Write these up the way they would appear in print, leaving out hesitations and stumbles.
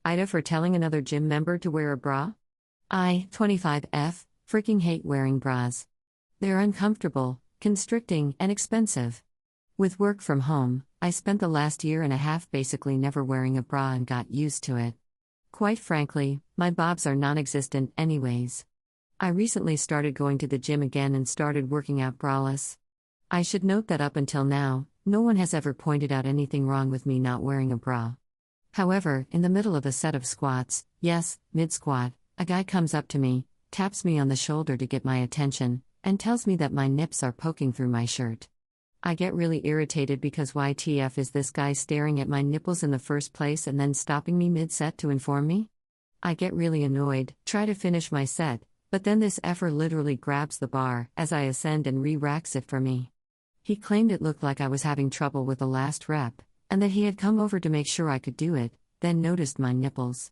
AITA for telling another gym member to wear a bra? I, 25F, freaking hate wearing bras. They're uncomfortable, constricting, and expensive. With work from home, I spent the last year and a half basically never wearing a bra and got used to it. Quite frankly, my bobs are non-existent anyways. I recently started going to the gym again and started working out braless. I should note that up until now, no one has ever pointed out anything wrong with me not wearing a bra. However, in the middle of a set of squats, yes, mid-squat, a guy comes up to me, taps me on the shoulder to get my attention, and tells me that my nips are poking through my shirt. I get really irritated because WTF is this guy staring at my nipples in the first place and then stopping me mid-set to inform me? I get really annoyed, try to finish my set, but then this effer literally grabs the bar as I ascend and re-racks it for me. He claimed it looked like I was having trouble with the last rep, and that he had come over to make sure I could do it, then noticed my nipples.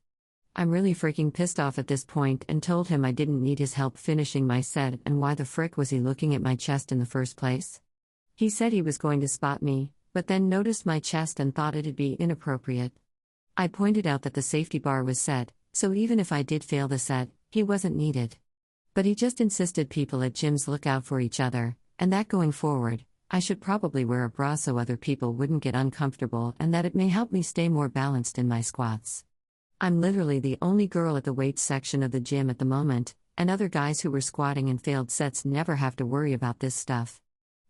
I'm really freaking pissed off at this point and told him I didn't need his help finishing my set and why the frick was he looking at my chest in the first place? He said he was going to spot me, but then noticed my chest and thought it'd be inappropriate. I pointed out that the safety bar was set, so even if I did fail the set, he wasn't needed. But he just insisted people at gyms look out for each other, and that going forward, I should probably wear a bra so other people wouldn't get uncomfortable and that it may help me stay more balanced in my squats. I'm literally the only girl at the weights section of the gym at the moment, and other guys who were squatting and failed sets never have to worry about this stuff.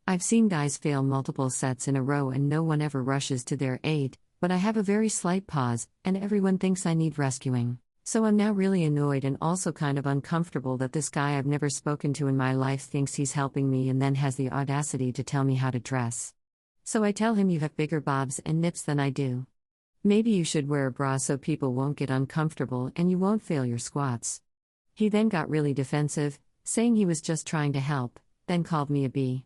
I've seen guys fail multiple sets in a row and no one ever rushes to their aid, but I have a very slight pause, and everyone thinks I need rescuing. So I'm now really annoyed and also kind of uncomfortable that this guy I've never spoken to in my life thinks he's helping me and then has the audacity to tell me how to dress. So I tell him you have bigger bobs and nips than I do. Maybe you should wear a bra so people won't get uncomfortable and you won't fail your squats. He then got really defensive, saying he was just trying to help, then called me a B.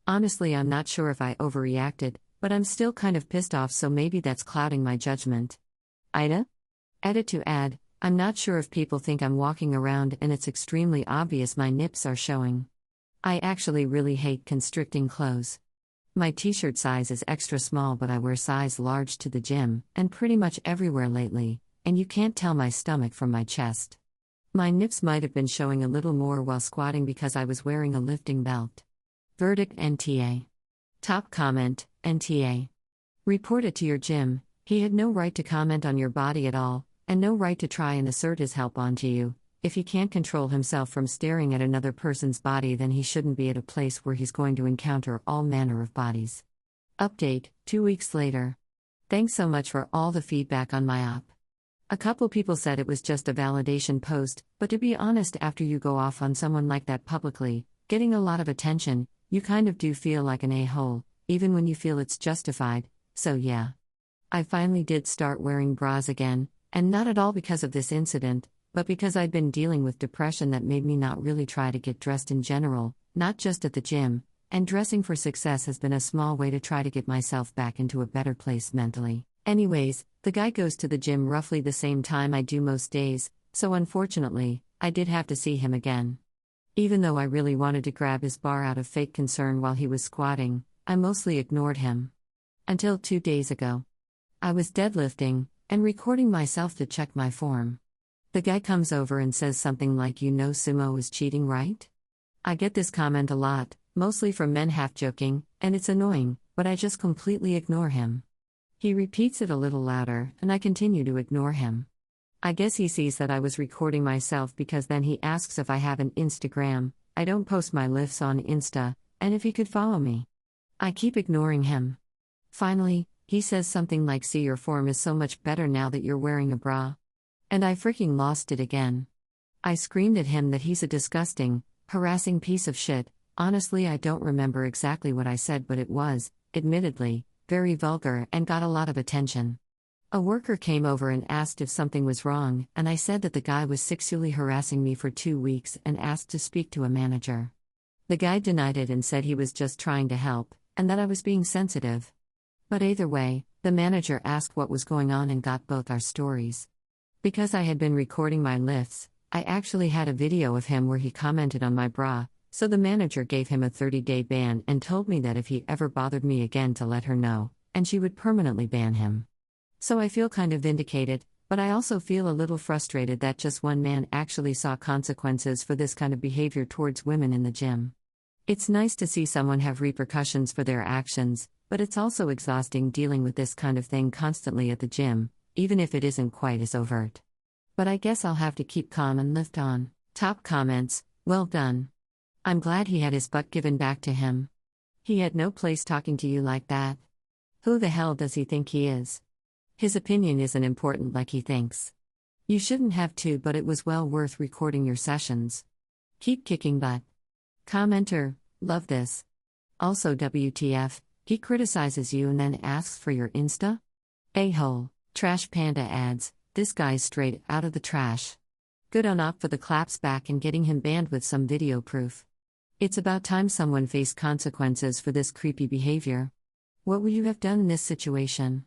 Honestly, I'm not sure if I overreacted, but I'm still kind of pissed off, so maybe that's clouding my judgment. AITA? Edit to add, I'm not sure if people think I'm walking around and it's extremely obvious my nips are showing. I actually really hate constricting clothes. My t-shirt size is extra small, but I wear size large to the gym, and pretty much everywhere lately, and you can't tell my stomach from my chest. My nips might have been showing a little more while squatting because I was wearing a lifting belt. Verdict NTA. Top comment, NTA. Report it to your gym. He had no right to comment on your body at all, and no right to try and assert his help onto you. If he can't control himself from staring at another person's body, then he shouldn't be at a place where he's going to encounter all manner of bodies. Update, 2 weeks later. Thanks so much for all the feedback on my op. A couple people said it was just a validation post, but to be honest, after you go off on someone like that publicly, getting a lot of attention, you kind of do feel like an a-hole, even when you feel it's justified, so yeah. I finally did start wearing bras again, and not at all because of this incident, but because I'd been dealing with depression that made me not really try to get dressed in general, not just at the gym, and dressing for success has been a small way to try to get myself back into a better place mentally. Anyways, the guy goes to the gym roughly the same time I do most days, so unfortunately, I did have to see him again. Even though I really wanted to grab his bar out of fake concern while he was squatting, I mostly ignored him. Until 2 days ago. I was deadlifting, and recording myself to check my form. The guy comes over and says something like, "You know sumo is cheating, right?" I get this comment a lot, mostly from men half joking, and it's annoying, but I just completely ignore him. He repeats it a little louder, and I continue to ignore him. I guess he sees that I was recording myself because then he asks if I have an Instagram. I don't post my lifts on Insta, and if he could follow me. I keep ignoring him. Finally, he says something like, "See, your form is so much better now that you're wearing a bra." And I freaking lost it again. I screamed at him that he's a disgusting, harassing piece of shit. Honestly, I don't remember exactly what I said, but it was, admittedly, very vulgar and got a lot of attention. A worker came over and asked if something was wrong, and I said that the guy was sexually harassing me for 2 weeks and asked to speak to a manager. The guy denied it and said he was just trying to help, and that I was being sensitive. But either way, the manager asked what was going on and got both our stories. Because I had been recording my lifts, I actually had a video of him where he commented on my bra, so the manager gave him a 30-day ban and told me that if he ever bothered me again to let her know, and she would permanently ban him. So I feel kind of vindicated, but But I also feel a little frustrated that just one man actually saw consequences for this kind of behavior towards women in the gym. It's nice to see someone have repercussions for their actions, but it's also exhausting dealing with this kind of thing constantly at the gym, even if it isn't quite as overt. But I guess I'll have to keep calm and lift on. Top comments: well done. I'm glad he had his butt given back to him. He had no place talking to you like that. Who the hell does he think he is? His opinion isn't important like he thinks. You shouldn't have to, but it was well worth recording your sessions. Keep kicking butt. Commenter: love this. Also WTF, he criticizes you and then asks for your Insta? A-hole. Trash Panda adds, this guy's straight out of the trash. Good on Op for the claps back and getting him banned with some video proof. It's about time someone faced consequences for this creepy behavior. What would you have done in this situation?